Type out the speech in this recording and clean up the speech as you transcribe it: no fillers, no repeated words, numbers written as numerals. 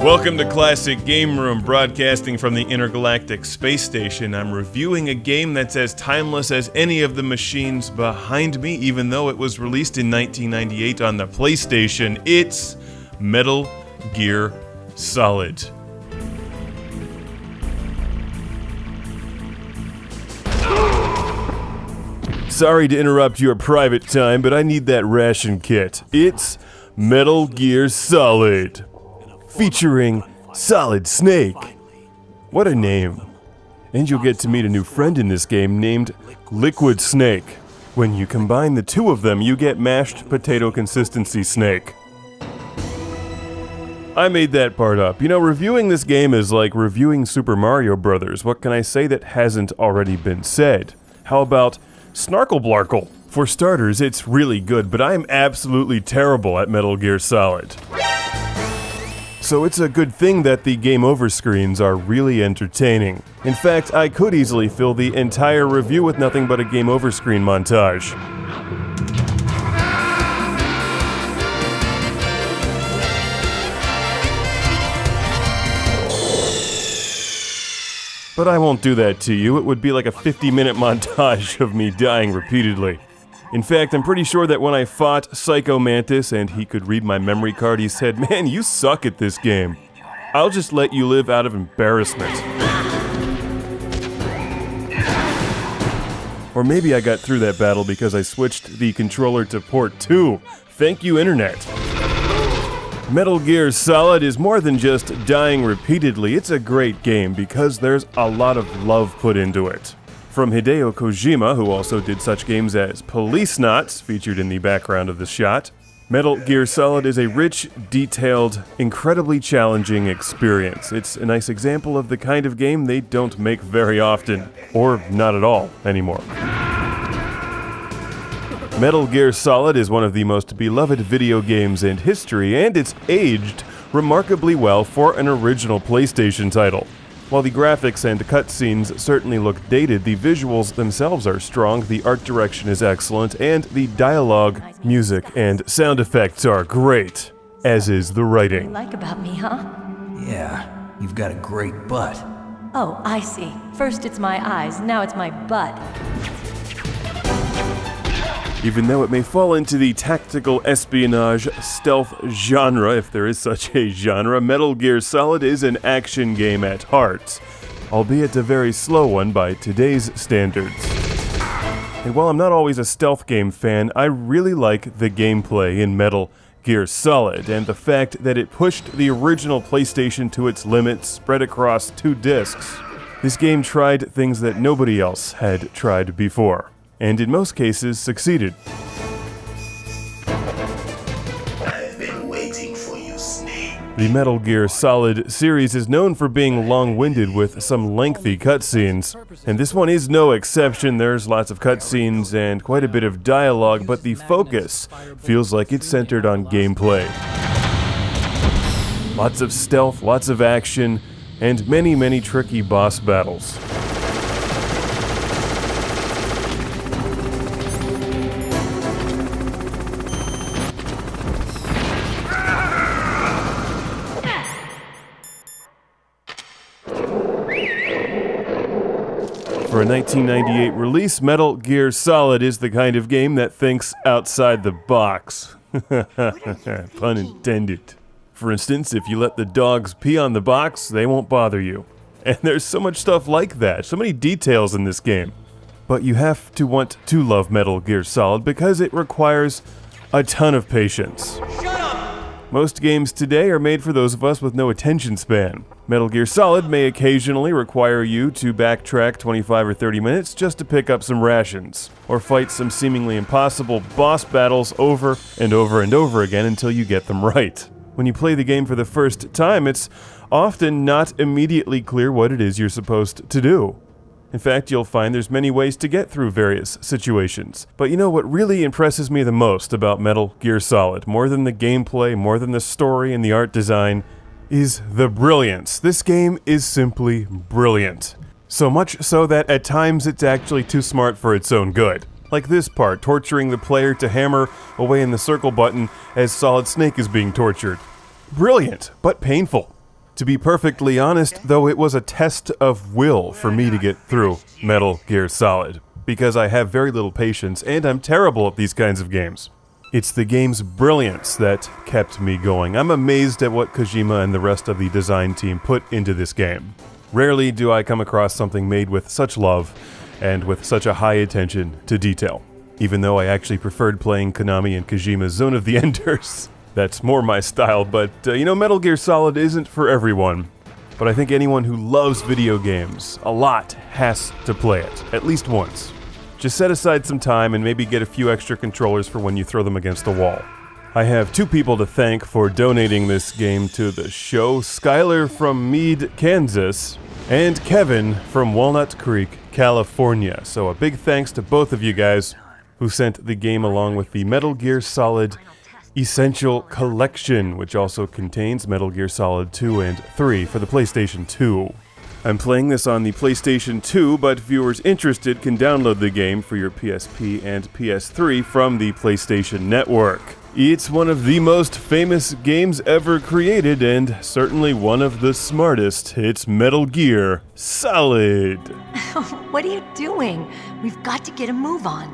Welcome to Classic Game Room, broadcasting from the Intergalactic Space Station. I'm reviewing a game that's as timeless as any of the machines behind me, even though it was released in 1998 on the PlayStation. It's Metal Gear Solid. Sorry to interrupt your private time, but I need that ration kit. It's Metal Gear Solid, featuring Solid Snake. What a name. And you'll get to meet a new friend in this game named Liquid Snake. When you combine the two of them, you get mashed potato consistency Snake. I made that part up. You know, reviewing this game is like reviewing Super Mario Brothers. What can I say that hasn't already been said? How about Snarkle Blarkle? For starters, it's really good, but I am absolutely terrible at Metal Gear Solid. So it's a good thing that the game over screens are really entertaining. In fact, I could easily fill the entire review with nothing but a game over screen montage. But I won't do that to you. It would be like a 50-minute montage of me dying repeatedly. In fact, I'm pretty sure that when I fought Psycho Mantis and he could read my memory card, he said, "Man, you suck at this game. I'll just let you live out of embarrassment." Or maybe I got through that battle because I switched the controller to port 2. Thank you, Internet. Metal Gear Solid is more than just dying repeatedly. It's a great game because there's a lot of love put into it. From Hideo Kojima, who also did such games as Police Knots, featured in the background of the shot, Metal Gear Solid is a rich, detailed, incredibly challenging experience. It's a nice example of the kind of game they don't make very often, or not at all anymore. Metal Gear Solid is one of the most beloved video games in history, and it's aged remarkably well for an original PlayStation title. While the graphics and cutscenes certainly look dated, the visuals themselves are strong, the art direction is excellent, and the dialogue, music, and sound effects are great, as is the writing. You like about me, huh? Yeah, you've got a great butt. Oh, I see. First it's my eyes, now it's my butt. Even though it may fall into the tactical espionage stealth genre, if there is such a genre, Metal Gear Solid is an action game at heart, albeit a very slow one by today's standards. And while I'm not always a stealth game fan, I really like the gameplay in Metal Gear Solid, and the fact that it pushed the original PlayStation to its limits, spread across 2 discs. This game tried things that nobody else had tried before, and in most cases succeeded. I've been waiting for you, Snake. The Metal Gear Solid series is known for being long-winded with some lengthy cutscenes, and this one is no exception. There's lots of cutscenes and quite a bit of dialogue, but the focus feels like it's centered on gameplay. Lots of stealth, lots of action, and many, many tricky boss battles. For a 1998 release, Metal Gear Solid is the kind of game that thinks outside the box. Pun intended. For instance, if you let the dogs pee on the box, they won't bother you. And there's so much stuff like that, so many details in this game. But you have to want to love Metal Gear Solid because it requires a ton of patience. Most games today are made for those of us with no attention span. Metal Gear Solid may occasionally require you to backtrack 25 or 30 minutes just to pick up some rations, or fight some seemingly impossible boss battles over and over and over again until you get them right. When you play the game for the first time, it's often not immediately clear what it is you're supposed to do. In fact, you'll find there's many ways to get through various situations. But you know what really impresses me the most about Metal Gear Solid, more than the gameplay, more than the story and the art design, is the brilliance. This game is simply brilliant. So much so that at times it's actually too smart for its own good. Like this part, torturing the player to hammer away in the circle button as Solid Snake is being tortured. Brilliant, but painful. To be perfectly honest, though, it was a test of will for me to get through Metal Gear Solid, because I have very little patience and I'm terrible at these kinds of games. It's the game's brilliance that kept me going. I'm amazed at what Kojima and the rest of the design team put into this game. Rarely do I come across something made with such love and with such a high attention to detail, even though I actually preferred playing Konami and Kojima's Zone of the Enders. That's more my style, but Metal Gear Solid isn't for everyone. But I think anyone who loves video games a lot has to play it, at least once. Just set aside some time and maybe get a few extra controllers for when you throw them against the wall. I have two people to thank for donating this game to the show: Skylar from Meade, Kansas, and Kevin from Walnut Creek, California. So a big thanks to both of you guys who sent the game along with the Metal Gear Solid Essential Collection, which also contains Metal Gear Solid 2 and 3 for the PlayStation 2. I'm playing this on the PlayStation 2, but viewers interested can download the game for your PSP and PS3 from the PlayStation Network. It's one of the most famous games ever created, and certainly one of the smartest. It's Metal Gear Solid. What are you doing? We've got to get a move on.